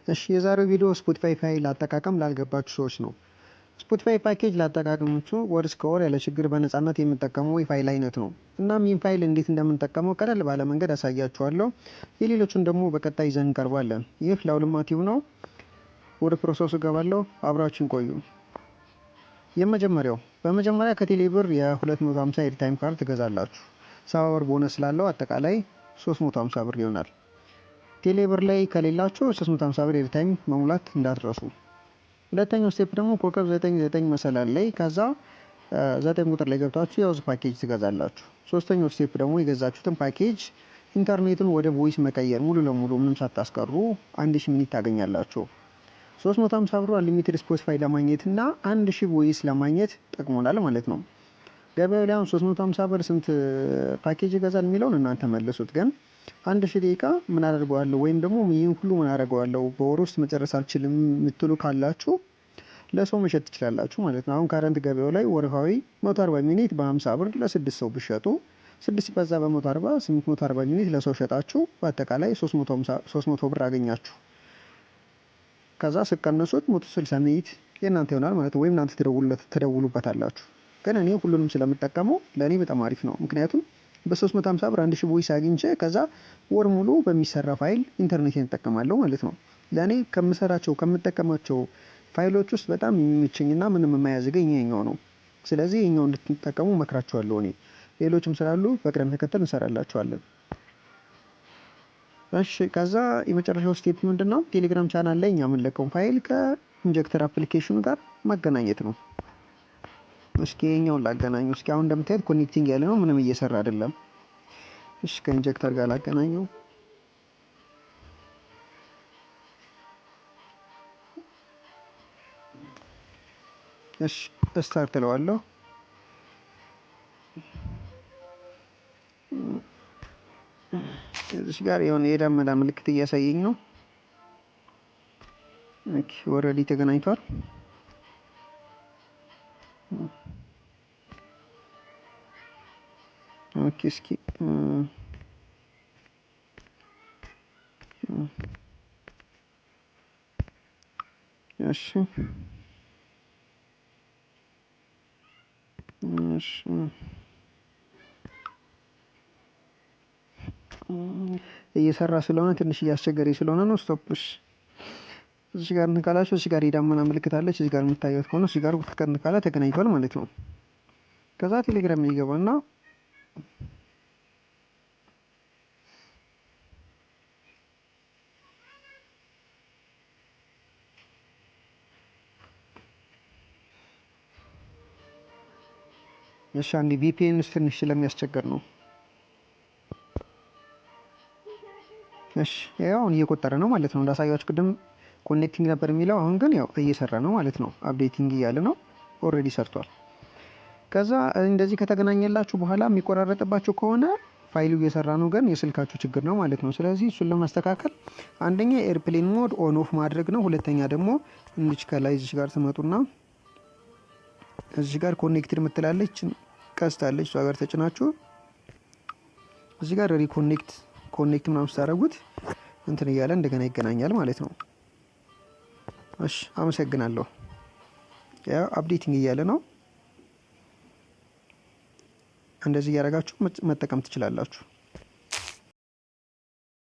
እሺ የዛሬው ቪዲዮ ስፖቲፋይ ፋይል አጠቃቀም ላልገባችሁ ሰዎች ነው። ስፖቲፋይ ፓኬጅ ለአጠቃቀሞቹ ወር እስከ ወር ያለ ችግር በነፃነት የምንጠቀመው የፋይል አይነት ነው። እናም ይህን ፋይል እንዴት እንደምንጠቀመው ቀለል ባለ መንገድ አሳያችኋለሁ። የሌሎቹን ደግሞ በቀጣይ ይዘን እንቀርባለን። ይህ ለአውልማቲቭ ነው። ወደ ፕሮሰሱ እገባለሁ። አብራችን ቆዩ። በመጀመሪያ ከቴሌብር የ250 ኤርታይም ካርድ ትገዛላችሁ። 70 ብር ቦነስ ስላለው አጠቃላይ 350 ብር ይሆናል። ቴሌብር ላይ ከሌላችሁ 350 ብር ኤርታይም መሙላት እንዳትረሱ። ሁለተኛው ስቴፕ ደግሞ ኮከብ 99 መሰላል ላይ ከዛ 9 ቁጥር ላይ ገብታችሁ የውዝ ፓኬጅ ትገዛላችሁ። ሶስተኛው ስቴፕ ደግሞ የገዛችሁትን ፓኬጅ ኢንተርኔቱን ወደ ቮይስ መቀየር ሙሉ ለሙሉ ምንም ሳታስቀሩ 1000 ሚኒት ታገኛላችሁ። 350 ብር አንሊሚትድ ስፖቲፋይ ለማግኘት እና 1000 ቮይስ ለማግኘት ጠቅሞናል ማለት ነው። ገበያው ላይ አሁን 350 ብር ስንት ፓኬጅ ይገዛል የሚለውን እናንተ መልሱት። ግን 1000 ደቂቃ ምን አደርገዋለሁ ወይም ደግሞ ይህን ሁሉ ምን አደርገዋለሁ በወር ውስጥ መጨረስ አልችልም የምትሉ ካላችሁ ለሰው መሸጥ ትችላላችሁ ማለት ነው። አሁን ካረንት ገበያው ላይ ወርሃዊ 140 ሚኒት በ50 ብር ለ6 ሰው ብትሸጡ 6 በዛ በ140 840 ሚኒት ለሰው ሸጣችሁ በአጠቃላይ 300 ብር አገኛችሁ። ከዛ ስቀነሱት 160 ሚኒት የእናንተ ይሆናል ማለት ነው። ወይም እናንተ ትደውሉበታላችሁ። ግን እኔ ሁሉንም ስለምጠቀመው ለእኔ በጣም አሪፍ ነው። ምክንያቱም በ350 ብር 1000 ቮይስ አግኝቼ ከዛ ወር ሙሉ በሚሰራ ፋይል ኢንተርኔትን እጠቀማለሁ ማለት ነው። ለእኔ ከምጠቀማቸው ፋይሎች ውስጥ በጣም የሚመቸኝና ምንም የማያዝገኝ ይሄኛው ነው። ስለዚህ ይሄኛው እንድትጠቀሙ መክራችኋለሁ። እኔ ሌሎችም ስላሉ በቅደም ተከተል እንሰራላችኋለን። እሺ ከዛ የመጨረሻው ስቴፕ ምንድነው? ቴሌግራም ቻናል ላይ እኛ የምንለቀው ፋይል ከኢንጀክተር አፕሊኬሽኑ ጋር ማገናኘት ነው። እስኪ ይሄኛውን ላገናኘው። እስኪ አሁን እንደምታዩት ኮኔክቲንግ ያለ ነው፣ ምንም እየሰራ አይደለም። እሺ ከኢንጀክተር ጋር ላገናኘው። እሺ ስታርት እለዋለሁ። እዚህ ጋር የሆነ የደመና ምልክት እያሳየኝ ነው። ኦኬ ኦልሬዲ ተገናኝቷል። ኦኬ እስኪ እሺ እየሰራ ስለሆነ ትንሽ እያስቸገረኝ ስለሆነ ነው። ስቶፕሽ እዚህ ጋር እንካላችሁ። እዚህ ጋር የዳመና ምልክት አለች። እዚህ ጋር የምታዩት ከሆነ እዚህ ጋር ካለ ተገናኝቷል ማለት ነው። ከዛ ቴሌግራም ይገባና እሺ አንዴ ቪፒኤን ትንሽ ስለሚያስቸግር ነው። እሺ ያው አሁን እየቆጠረ ነው ማለት ነው። እንዳሳያችሁ ቅድም ኮኔክቲንግ ነበር የሚለው፣ አሁን ግን ያው እየሰራ ነው ማለት ነው። አፕዴቲንግ እያለ ነው። ኦልሬዲ ሰርቷል። ከዛ እንደዚህ ከተገናኘላችሁ በኋላ የሚቆራረጥባችሁ ከሆነ ፋይሉ እየሰራ ነው ግን የስልካችሁ ችግር ነው ማለት ነው። ስለዚህ እሱን ለማስተካከል አንደኛ ኤርፕሌን ሞድ ኦን ኦፍ ማድረግ ነው። ሁለተኛ ደግሞ እንዲች ከላይ እዚህ ጋር ትመጡና እዚህ ጋር ኮኔክትድ ምትላለች ቀስታለች፣ እሷ ጋር ተጭናችሁ እዚህ ጋር ሪኮኔክት ምናምን ስታደርጉት እንትን እያለ እንደገና ይገናኛል ማለት ነው። እሺ አመሰግናለሁ። ያው አፕዴቲንግ እያለ ነው። እንደዚህ እያደረጋችሁ መጠቀም ትችላላችሁ።